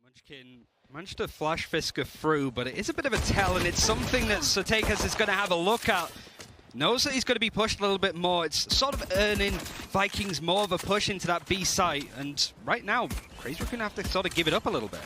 Munchkin managed to flash Fisker through, but it is a bit of a tell, and it's something that Sotekas is going to have a look at. Knows that he's going to be pushed a little bit more. It's sort of earning Vikings more of a push into that B site, and right now, Crazy Raccoon have to sort of give it up a little bit.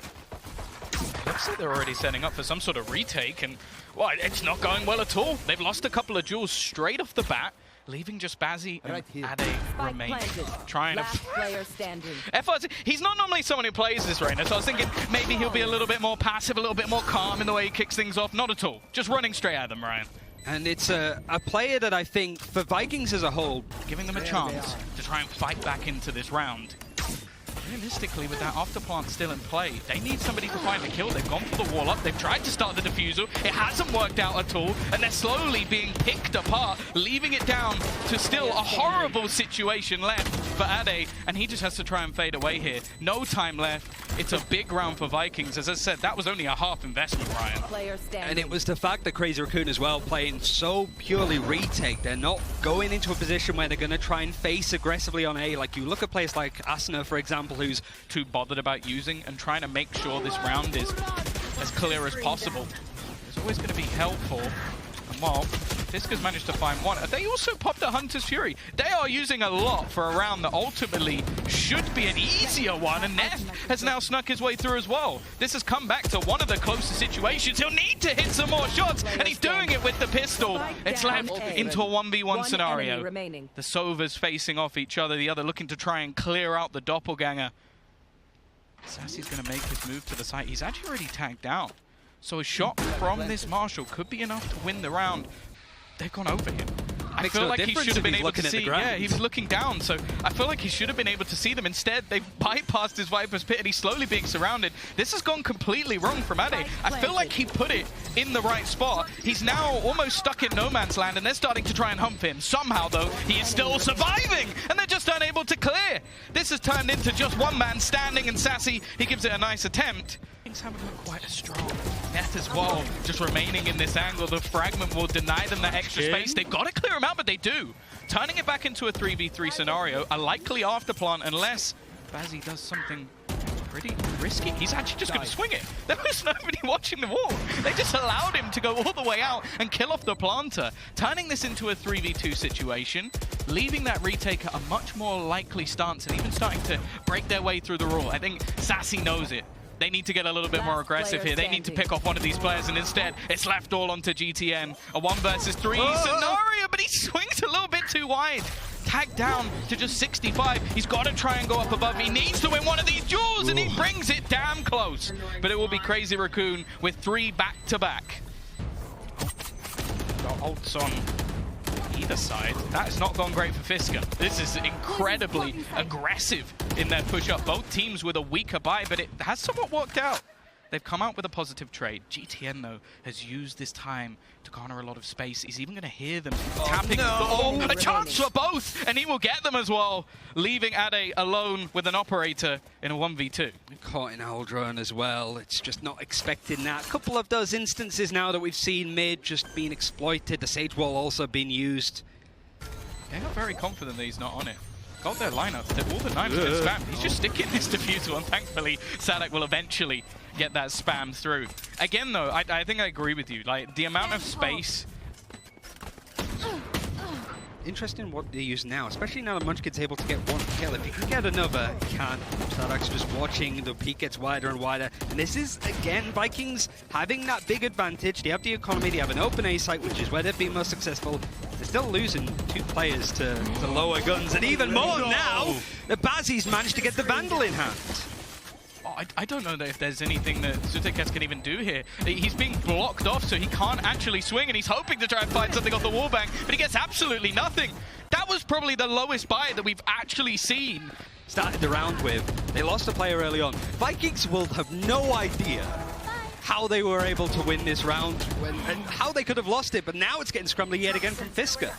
Looks like they're already setting up for some sort of retake, and well, it's not going well at all. They've lost a couple of duels straight off the bat, leaving just Bazzi and kyedae remaining. Trying to player standing. FRZ, he's not normally someone who plays this right now, so I was thinking maybe he'll be a little bit more passive, a little bit more calm in the way he kicks things off. Not at all. Just running straight at them, Ryan. And it's a player that I think, for Vikings as a whole, giving them a chance to try and fight back into this round. Realistically, with that afterplant still in play, they need somebody to find the kill. They've gone for the wall up. They've tried to start the defusal. It hasn't worked out at all, and they're slowly being picked apart, leaving it down to still a horrible situation left for kyedae, and he just has to try and fade away here. No time left. It's a big round for Vikings. As I said, that was only a half investment, Ryan. And it was the fact that Crazy Raccoon as well, playing so purely retake. They're not going into a position where they're going to try and face aggressively on A. Like, you look at players like Asuna, for example, who's too bothered about using and trying to make sure this round is as clear as possible. It's always going to be helpful. And while Fisker's managed to find one, they also popped a Hunter's Fury. They are using a lot for a round that ultimately should be an easier one, and Neff has now snuck his way through as well. This has come back to one of the closest situations. He'll need to hit some more shots, and he's doing it with the pistol. It's left into a 1v1 scenario. The Sovas facing off each other, the other looking to try and clear out the doppelganger. Sassy's going to make his move to the site. He's actually already tagged down. So a shot from this Marshall could be enough to win the round. They've gone over him. I feel like he should have been able to see. Yeah, he was looking down, so I feel like he should have been able to see them. Instead, they've bypassed his Viper's Pit, and he's slowly being surrounded. This has gone completely wrong from kyedae. I feel like he put it in the right spot. He's now almost stuck in no man's land, and they're starting to try and hump him. Somehow, though, he is still surviving, and they're just unable to clear. This has turned into just one man standing, and Sassy, he gives it a nice attempt. Things haven't looked quite as strong. Net as well, just remaining in this angle. The fragment will deny them that extra space. They've got to clear him out, but they do. Turning it back into a 3v3 scenario, a likely afterplant, unless Bazzi does something pretty risky. He's actually just going to swing it. There was nobody watching the wall. They just allowed him to go all the way out and kill off the planter. Turning this into a 3v2 situation, leaving that retake at a much more likely stance, and even starting to break their way through the rule. I think Sassy knows it. They need to get a little bit more aggressive here. They need to pick off one of these players, and instead, it's left all onto GTN. A 1 versus 3 scenario, but he swings a little bit too wide. Tagged down to just 65. He's got to try and go up above. He needs to win one of these duels, and he brings it damn close. But it will be Crazy Raccoon with 3 back-to-back. Got ults on either side. That has not gone great for Fisker. This is incredibly aggressive in their push-up. Both teams with a weaker buy, but it has somewhat worked out. They've come out with a positive trade. GTN, though, has used this time to garner a lot of space. He's even going to hear them tapping. Oh, a chance for both, and he will get them as well, leaving kyedae alone with an operator in a 1v2. Caught in Owl Drone as well. It's just not expecting that. A couple of those instances now that we've seen mid just being exploited. The Sage Wall also being used. They're not very confident that he's not on it. Got their lineup. All the 9 have been spammed. He's just sticking this defusal, and thankfully, Sadak will eventually get that spam through. Again, though, I think I agree with you. Like, the amount of space... Interesting what they use now, especially now that Munchkin's able to get one kill. If he can get another, he can't. Sadak's just watching, the peak gets wider and wider. And this is, again, Vikings having that big advantage. They have the economy, they have an open A site, which is where they've been most successful. They're still losing 2 players to lower guns, and even more now, the Bazzi's managed to get the Vandal in hand. I don't know if there's anything that Sotekas can even do here. He's being blocked off, so he can't actually swing, and he's hoping to try and find something off the wallbang, but he gets absolutely nothing. That was probably the lowest buy that we've actually seen. Started the round with, they lost a player early on. Vikings will have no idea how they were able to win this round, and how they could have lost it, but now it's getting scrumbly yet again from Fisker.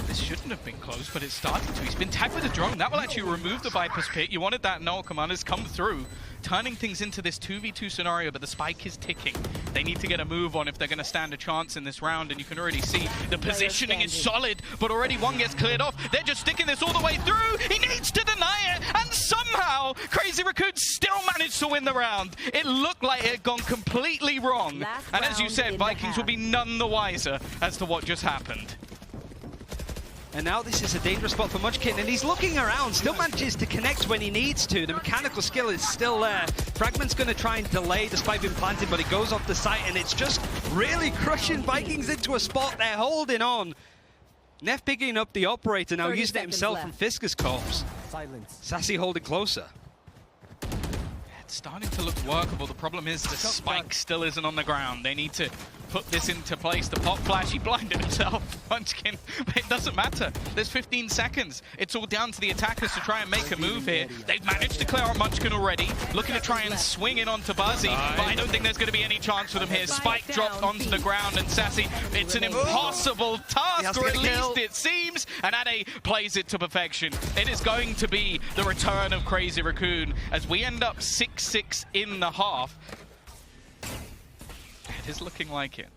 This shouldn't have been close, but it's starting to. He's been tagged with a drone. That will actually remove the Viper's Pit. You wanted that null. Commander's come through. turning things into this 2v2 scenario, but the spike is ticking. They need to get a move on if they're going to stand a chance in this round, and you can already see the positioning is solid, but already one gets cleared off. They're just sticking this all the way through. He needs to deny it, and somehow Crazy Raccoon still managed to win the round. It looked like it had gone completely wrong, and as you said, Vikings will be none the wiser as to what just happened. And now this is a dangerous spot for Munchkin, and he's looking around, still manages to connect when he needs to. The mechanical skill is still there. Fragment's going to try and delay despite being planted, but he goes off the site, and it's just really crushing Vikings into a spot they're holding on. Neff picking up the operator, now using it himself from Fisker's corpse. Sassy holding closer. It's starting to look workable. The problem is the spike still isn't on the ground. They need to put this into place. The pop flash, he blinded himself, Munchkin, but it doesn't matter. There's 15 seconds. It's all down to the attackers to try and make a move here. They've managed to clear out Munchkin already, looking to try and swing in onto Buzzy, but I don't think there's going to be any chance for them here. Spike dropped onto the ground, and Sassy, it's an impossible task, or at least it seems, and kyedae plays it to perfection. It is going to be the return of Crazy Raccoon as we end up 6-6 in the half. It is looking like it.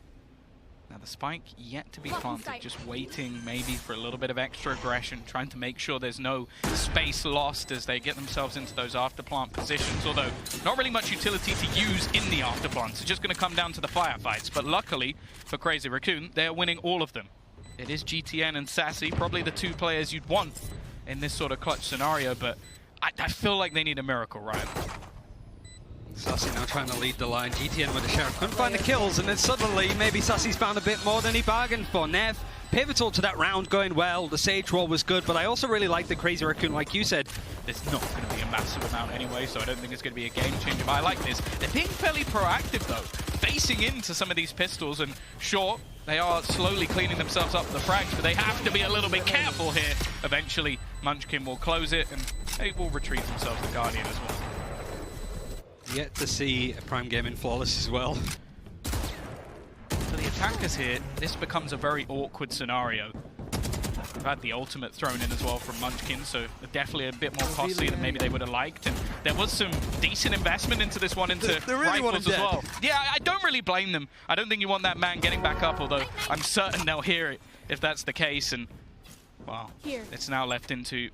Now the spike yet to be planted, just waiting maybe for a little bit of extra aggression, trying to make sure there's no space lost as they get themselves into those afterplant positions, although not really much utility to use in the afterplants. It's just going to come down to the firefights, but luckily for Crazy Raccoon, they're winning all of them. It is GTN and Sassy, probably the two players you'd want in this sort of clutch scenario, but I feel like they need a miracle, right? Sassy now trying to lead the line. GTN with the Sheriff couldn't find the kills, and then suddenly maybe Sassy's found a bit more than he bargained for. Nev, pivotal to that round, going well. The Sage roll was good, but I also really like the Crazy Raccoon, like you said. There's not going to be a massive amount anyway, so I don't think it's going to be a game changer, but I like this. They're being fairly proactive though, facing into some of these pistols, and sure, they are slowly cleaning themselves up the frags, but they have to be a little bit careful here. Eventually, Munchkin will close it, and they will retrieve themselves the Guardian as well. Yet to see a Prime Gaming Flawless as well. For the attackers here, this becomes a very awkward scenario. We've had the ultimate thrown in as well from Munchkin, so definitely a bit more costly than maybe they would have liked. And there was some decent investment into this one, into rifles as well. Yeah, I don't really blame them. I don't think you want that man getting back up, although I'm certain they'll hear it if that's the case. And, well, it's now left into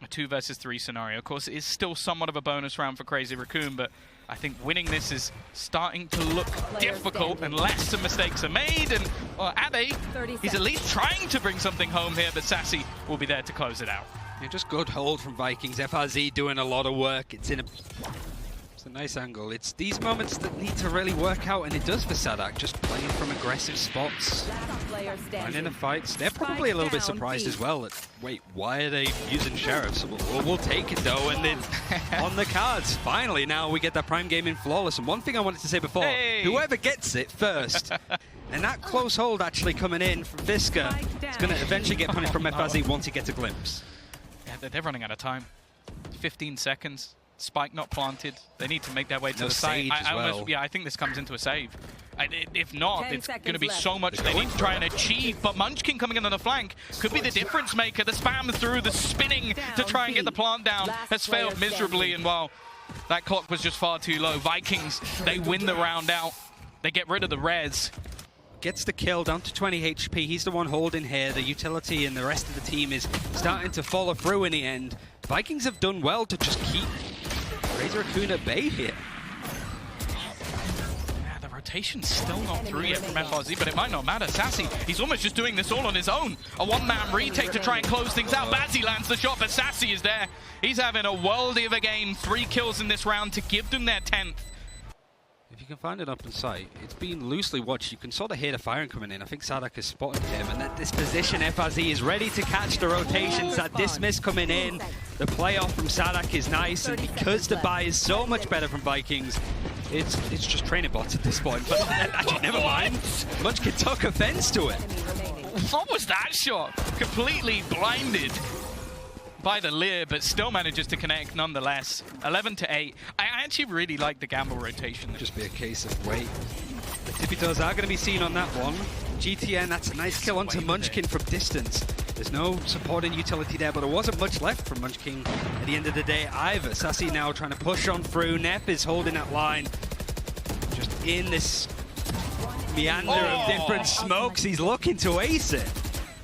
a 2 versus 3 scenario. Of course, it is still somewhat of a bonus round for Crazy Raccoon, but I think winning this is starting to look difficult unless some mistakes are made. And well, kyedae, he's at least trying to bring something home here, but Sassy will be there to close it out. Yeah, just good hold from Vikings. FaZe doing a lot of work. It's a nice angle. It's these moments that need to really work out, and it does for ShahZaM, just playing from aggressive spots. And in the fights, they're probably a little bit surprised as well. Wait, why are they using Sheriffs? We'll take it though, and then on the cards, finally, now we get that Prime Gaming Flawless. And one thing I wanted to say before, whoever gets it first, and that close hold actually coming in from Fisker, is going to eventually get punished from FaZe once he gets a glimpse. Yeah, they're running out of time. 15 seconds. Spike not planted. They need to make their way to the site. I think this comes into a save. If not, it's going to be so much they need to try and achieve. But Munchkin coming in on the flank could be the difference maker. The spam through, the spinning to try and get the plant down has failed miserably. And while that clock was just far too low, Vikings, they win the round out. They get rid of the res. Gets the kill down to 20 HP. He's the one holding here. The utility and the rest of the team is starting to follow through in the end. Vikings have done well to just keep Crazy Raccoon at bay here. Yeah, the rotation's still not through yet from FaZe, but it might not matter. Sassy, he's almost just doing this all on his own. A one-man retake to try and close things out. Bazzi lands the shot, but Sassy is there. He's having a worldie of a game. 3 kills in this round to give them their 10th. If you can find it up in sight, it's been loosely watched. You can sort of hear the firing coming in. I think ShahZaM has spotted him, and at this position, FaZe is ready to catch the rotations. That dismiss coming in, the playoff from ShahZaM is nice, and because the buy is so much better from Vikings, it's just training bots at this point. But actually, never mind. Munchkin took offense to it. What was that shot? Completely blinded by the Lear, but still manages to connect nonetheless. 11-8. I actually really like the gamble rotation. Just be a case of wait. The tippy toes are going to be seen on that one. GTN, that's a nice kill onto Munchkin from distance. There's no supporting utility there, but there wasn't much left from Munchkin at the end of the day either. ShahZaM now trying to push on through. Nef is holding that line. Just in this meander of different smokes, he's looking to ace it.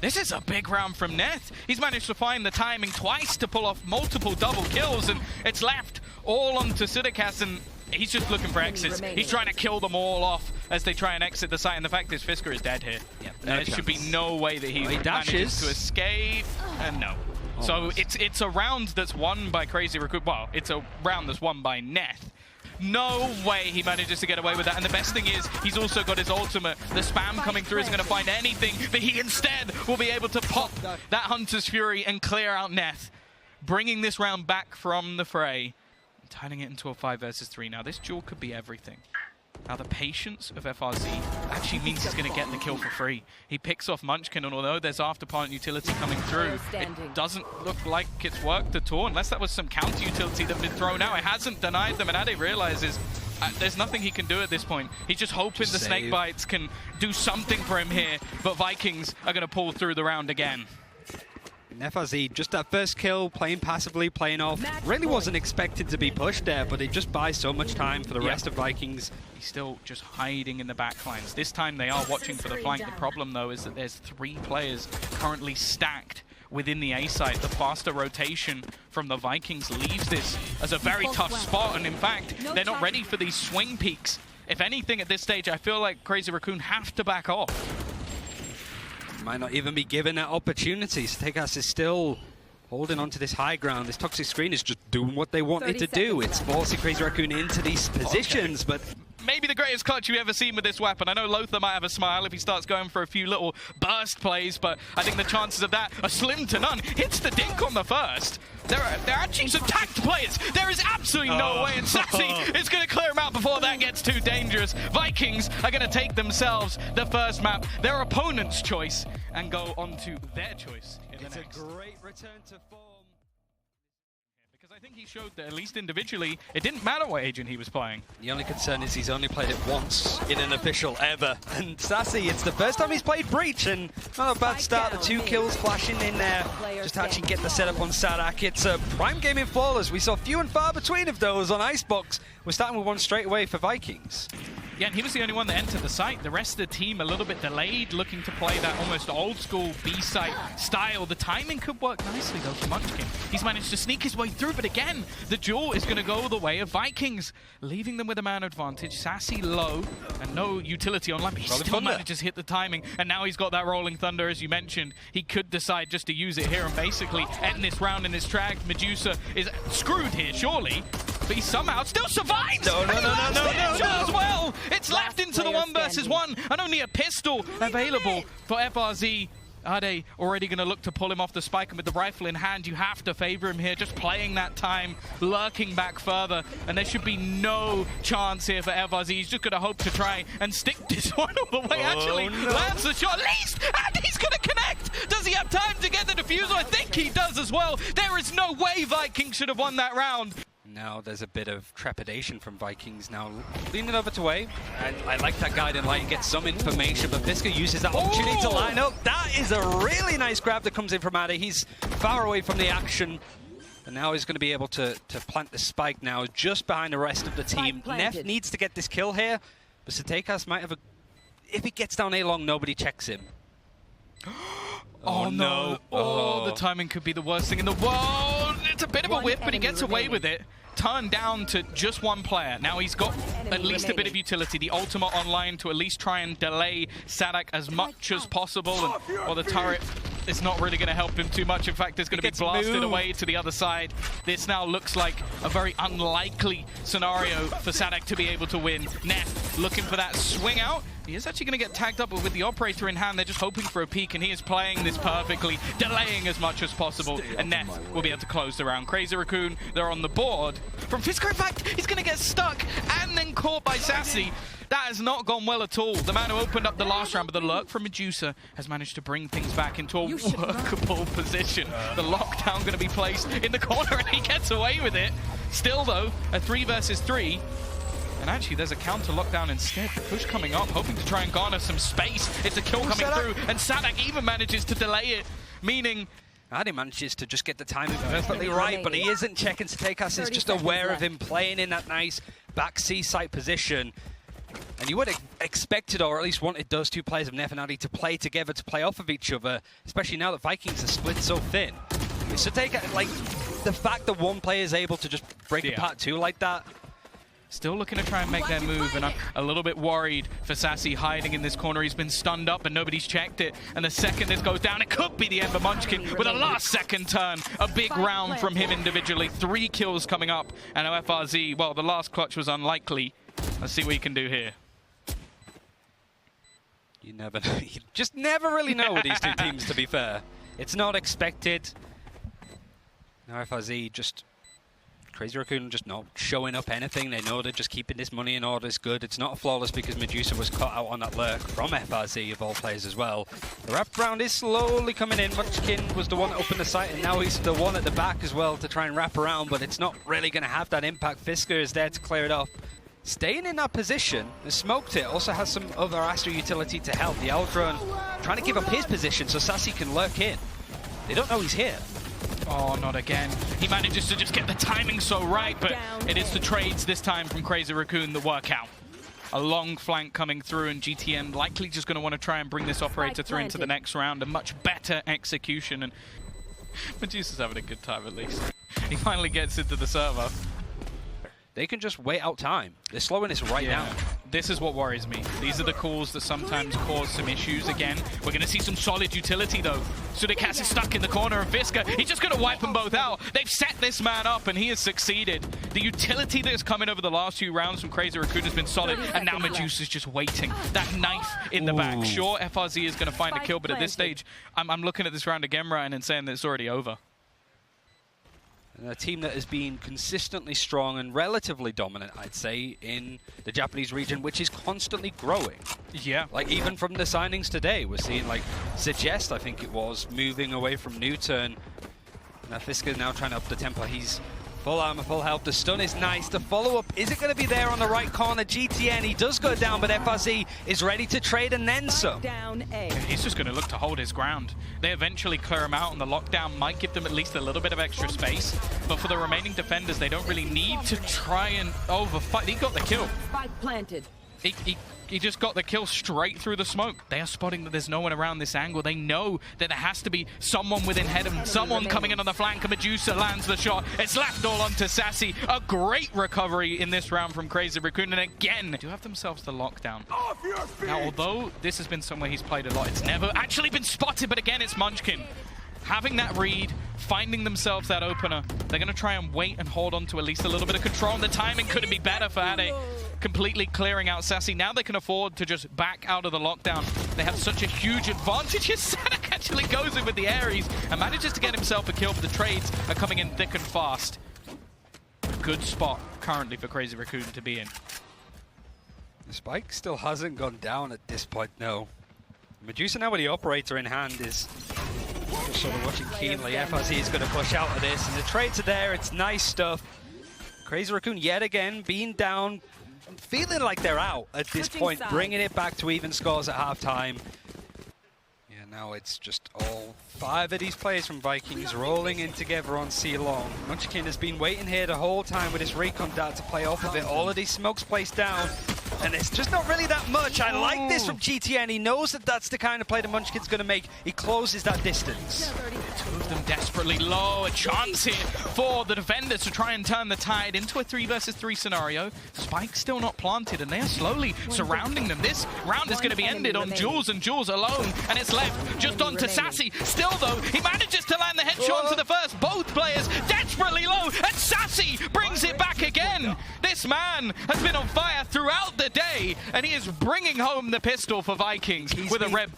This is a big round from Neth. He's managed to find the timing twice to pull off multiple double kills, and it's left all onto Sidicast, and he's just looking for exits. He's trying to kill them all off as they try and exit the site, and the fact is Fisker is dead here. Yep, there should be no way that he manages to escape, and no. So it's a round that's won by Crazy Raccoon. Well, it's a round that's won by Neth. No way he manages to get away with that. And the best thing is, he's also got his ultimate. The spam coming through isn't going to find anything, but he instead will be able to pop that Hunter's Fury and clear out Neth, bringing this round back from the fray, and turning it into a 5 versus 3. Now, this duel could be everything. Now, the patience of FRZ actually means he's going to get the kill for free. He picks off Munchkin, and although there's afterpart utility coming through, it doesn't look like it's worked at all, unless that was some counter utility that had been thrown out. It hasn't denied them, and Ade realizes there's nothing he can do at this point. He's just hoping the snake bites can do something for him here, but Vikings are going to pull through the round again. FRZ, just that first kill, playing passively, playing off. Really wasn't expected to be pushed there, but it just buys so much time for the rest of Vikings. He's still just hiding in the backlines. This time they are watching for the flank. The problem, though, is that there's 3 players currently stacked within the A site. The faster rotation from the Vikings leaves this as a very tough spot, and in fact, they're not ready for these swing peaks. If anything, at this stage, I feel like Crazy Raccoon have to back off. Might not even be given that opportunity. Steakhouse is still holding on to this high ground. This toxic screen is just doing what they want it to do. It's forcing Crazy Raccoon into these positions, but maybe the greatest clutch you've ever seen with this weapon. I know Lothar might have a smile if he starts going for a few little burst plays, but I think the chances of that are slim to none. Hits the dink on the first. There are actually some tacked players. There is absolutely no way, and ShahZaM is going to clear him out before that gets too dangerous. Vikings are going to take themselves the first map, their opponent's choice, and go on to their choice in the next. It's a great return to form. I think he showed that, at least individually, it didn't matter what agent he was playing. The only concern is he's only played it once in an official ever. And ShahZaM, it's the first time he's played Breach, and not a bad start. The 2 kills flashing in there. Just actually get the setup on Sadak. It's a prime game in Flawless. We saw few and far between of those on Icebox. We're starting with one straight away for Vikings. Yeah, and he was the only one that entered the site. The rest of the team a little bit delayed, looking to play that almost old-school B-site style. The timing could work nicely, though, for Munchkin. He's managed to sneak his way through, but again, the duel is going to go the way of Vikings, leaving them with a man advantage. ShahZaM low, and no utility online, but he still manages to hit the timing, and now he's got that Rolling Thunder, as you mentioned. He could decide just to use it here and basically end this round in his track. Medusa is screwed here, surely, but he somehow still survives! No, as well! It's left into the 1 versus 1, and only a pistol available for FRZ. Ade already going to look to pull him off the spike, and with the rifle in hand, you have to favor him here, just playing that time, lurking back further, and there should be no chance here for FRZ. He's just going to hope to try and stick this one all the way. Lands the shot, at least, and he's going to connect! Does he have time to get the diffuser? I think he does as well. There is no way Vikings should have won that round. Now there's a bit of trepidation from Vikings now leaning over to A, and I like that guiding light and get some information, but Fisker uses that opportunity to line up. That is a really nice grab that comes in from Ade. He's far away from the action, and now he's going to be able to plant the spike now just behind the rest of the team. Nef needs to get this kill here, but Steakhouse might have a... If he gets down A long, nobody checks him. Oh no. Oh, the timing could be the worst thing in the world. It's a bit of a whiff, but he gets away with it. Turned down to just 1 player. Now he's got at least a bit of utility. The ultimate online to at least try and delay Sadak as much as possible. And, well, the turret is not really going to help him too much. In fact, it's going to be blasted away to the other side. This now looks like a very unlikely scenario for Sadak to be able to win. Nef looking for that swing out. He is actually going to get tagged up, but with the operator in hand, they're just hoping for a peek, and he is playing this perfectly, delaying as much as possible, and Nef will be able to close the round. Crazy Raccoon, they're on the board. From Fisker, in fact, he's going to get stuck and then caught by ShahZaM. That has not gone well at all. The man who opened up the last round, but the lurk from Medusa has managed to bring things back into a workable position. The lockdown going to be placed in the corner, and he gets away with it. Still, though, a 3 versus 3. And actually, there's a counter lockdown instead. The push coming up, hoping to try and garner some space. It's a kill coming through, and Sadak even manages to delay it. meaning... And he manages to just get the timing perfectly right, but he isn't checking ShahZaM is just aware of him playing in that nice back C-site position. And you would have expected, or at least wanted, those two players of navi to play together, to play off of each other, especially now that Vikings are split so thin. So like, the fact that one player is able to just break apart two like that. Still looking to try and make their move, and I'm a little bit worried for Sassy hiding in this corner. He's been stunned up and nobody's checked it. And the second this goes down, it could be the end for Munchkin with a last second turn. A big round from him individually. 3 kills coming up. And FaZe, well, the last clutch was unlikely. Let's see what he can do here. You just never really know with these two teams, to be fair. It's not expected. Now FaZe just... Crazy Raccoon just not showing up anything. They know they're just keeping this money in order. It's good. It's not flawless because Medusa was caught out on that lurk from FaZe of all players as well. The wrap round is slowly coming in. Munchkin was the one that opened the site, and now he's the one at the back as well to try and wrap around, but it's not really going to have that impact. Fisker is there to clear it off. Staying in that position, the smoked it, also has some other Astra utility to help. The Aldrone trying to give up his position so Sassy can lurk in. They don't know he's here. Oh, not again. He manages to just get the timing so right, but it is the trades this time from Crazy Raccoon that work out. A long flank coming through, and GTN likely just going to want to try and bring this operator through into the next round. A much better execution, and Medusa's having a good time at least. He finally gets into the server. They can just wait out time. They're slowing this right now. This is what worries me. These are the calls that sometimes cause some issues again. We're going to see some solid utility, though. Sudicast is stuck in the corner, and Fisker, he's just going to wipe them both out. They've set this man up, and he has succeeded. The utility that has come in over the last few rounds from Crazy Raccoon has been solid, and now Medusa's just waiting. That knife in the back. Sure, FaZe is going to find a kill, but at this stage, I'm looking at this round again, Ryan, and saying that it's already over. And a team that has been consistently strong and relatively dominant, I'd say, in the Japanese region, which is constantly growing. Yeah. Like, even from the signings today, we're seeing, like, Suggest, I think it was, moving away from Newton. Now Fisker now trying to up the tempo. He's full armor, full health. The stun is nice. The follow-up isn't going to be there on the right corner. GTN, he does go down, but FaZe is ready to trade and then some. He's just going to look to hold his ground. They eventually clear him out, and the lockdown might give them at least a little bit of extra space. But for the remaining defenders, they don't really need to try and overfight. He got the kill. Spike planted. He just got the kill straight through the smoke. They are spotting that there's no one around this angle. They know that there has to be someone within head of them, someone coming in on the flank, and Medusa lands the shot. It's left all onto Sassy. A great recovery in this round from Crazy Raccoon, and again, do have themselves the lockdown. Now, although this has been somewhere he's played a lot, it's never actually been spotted, but again, it's Munchkin. Having that read, finding themselves that opener, they're going to try and wait and hold on to at least a little bit of control, and the timing couldn't be better for kyedae. Completely clearing out Sassy. Now they can afford to just back out of the lockdown. They have such a huge advantage. Sadak actually goes in with the Ares and manages to get himself a kill, but the trades are coming in thick and fast. Good spot currently for Crazy Raccoon to be in. The spike still hasn't gone down at this point, no. Medusa now with the operator in hand is just sort of watching keenly. FaZe is going to push out of this, and the trades are there. It's nice stuff. Crazy Raccoon yet again being down, feeling like they're out at this point, bringing it back to even scores at halftime. Yeah, now it's just all 5 of these players from Vikings rolling in together on C-Long. Munchkin has been waiting here the whole time with his recon dart to play off of it. All of these smokes placed down, and it's just not really that much. I like this from GTN. He knows that that's the kind of play that Munchkin's going to make. He closes that distance. Two of them desperately low. A chance here for the defenders to try and turn the tide into a 3 versus 3 scenario. Spike still not planted, and they are slowly surrounding them. This round is going to be ended on Jules and Jules alone, and it's left just onto Sassy. Still, though, he manages to land the headshot onto the first. Both players desperately low, and Sassy brings it back again. This man has been on fire throughout the day, and he is bringing home the pistol for Vikings with a red.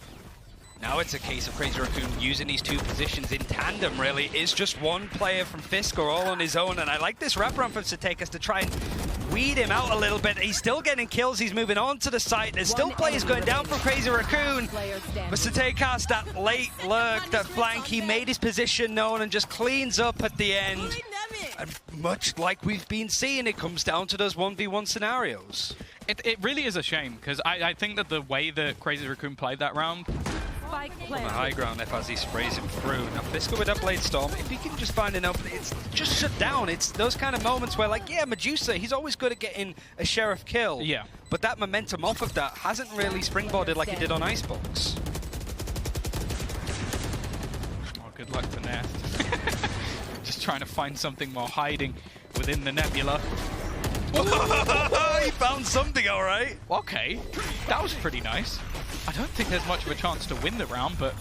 Now it's a case of Crazy Raccoon using these two positions in tandem, really. It's just one player from Fisker all on his own, and I like this wraparound from ShahZaM to try and weed him out a little bit. He's still getting kills. He's moving on to the site. There's still players going down from Crazy Raccoon. But ShahZaM, that late lurk, that flank, he made his position known and just cleans up at the end. And much like we've been seeing, it comes down to those 1v1 scenarios. It really is a shame, because I think that the way that Crazy Raccoon played that round On the high ground, as he sprays him through. Now Fisker with that Blade Storm, if he can just find an opening, it's just shut down. It's those kind of moments where, like, yeah, Medusa, he's always good at getting a sheriff kill. Yeah. But that momentum off of that hasn't really springboarded like he did on Icebox. Oh, good luck to Nest. Just trying to find something while hiding within the nebula. He found something, all right. Okay, that was pretty nice. I don't think there's much of a chance to win the round, but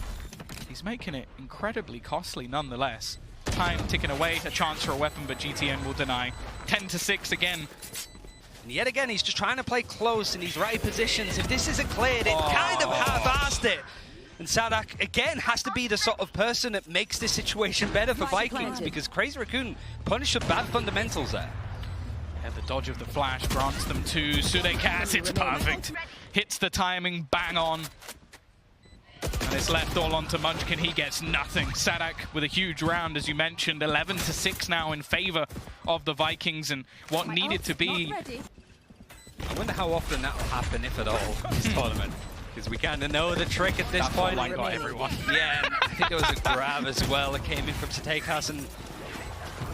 he's making it incredibly costly nonetheless. Time ticking away, a chance for a weapon, but GTN will deny. 10-6 again. And yet again, he's just trying to play close in these right positions. If this isn't cleared, it kind of half-assed it. And ShahZaM, again, has to be the sort of person that makes this situation better for Vikings, because Crazy Raccoon punished some bad fundamentals there. And the dodge of the flash grants them to Sudekas. It's perfect. Hits the timing, bang on. And it's left all onto Munchkin. He gets nothing. ShahZaM with a huge round, as you mentioned. 11-6 now in favor of the Vikings, and what needed to be... I wonder how often that will happen, if at all, in this tournament. Because we kind of know the trick at this point. That's got everyone. Yeah, I think there was a grab as well that came in from Sudekas, and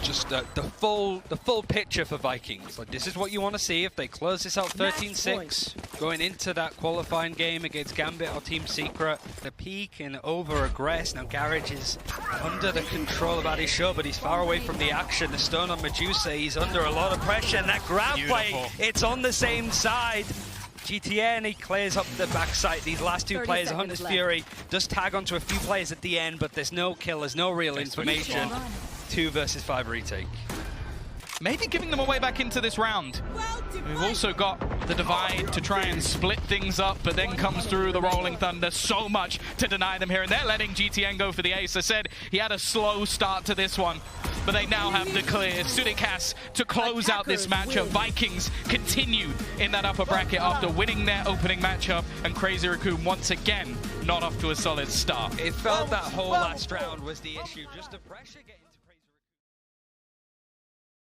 just the full picture for Vikings. Like, this is what you want to see if they close this out 13-6, going into that qualifying game against Gambit or Team Secret. The peak and over-aggress. Now Garage is under the control of Adisho, but he's far away from the action. The stun on Medusa, he's under a lot of pressure, and that grab play, it's on the same side. GTN, he clears up the backside. These last two players, Hunter's Fury, does tag onto a few players at the end, but there's no kill, there's no real information. 2 versus 5 retake. Maybe giving them a way back into this round. We've also got the divide to try and split things up, but then comes through the Rolling Thunder. So much to deny them here, and they're letting GTN go for the ace. I said he had a slow start to this one, but they now have the clear. Sudekas to close out this matchup. Vikings continue in that upper bracket after winning their opening matchup, and Crazy Raccoon once again not off to a solid start. It felt that whole last round was the issue, just the pressure getting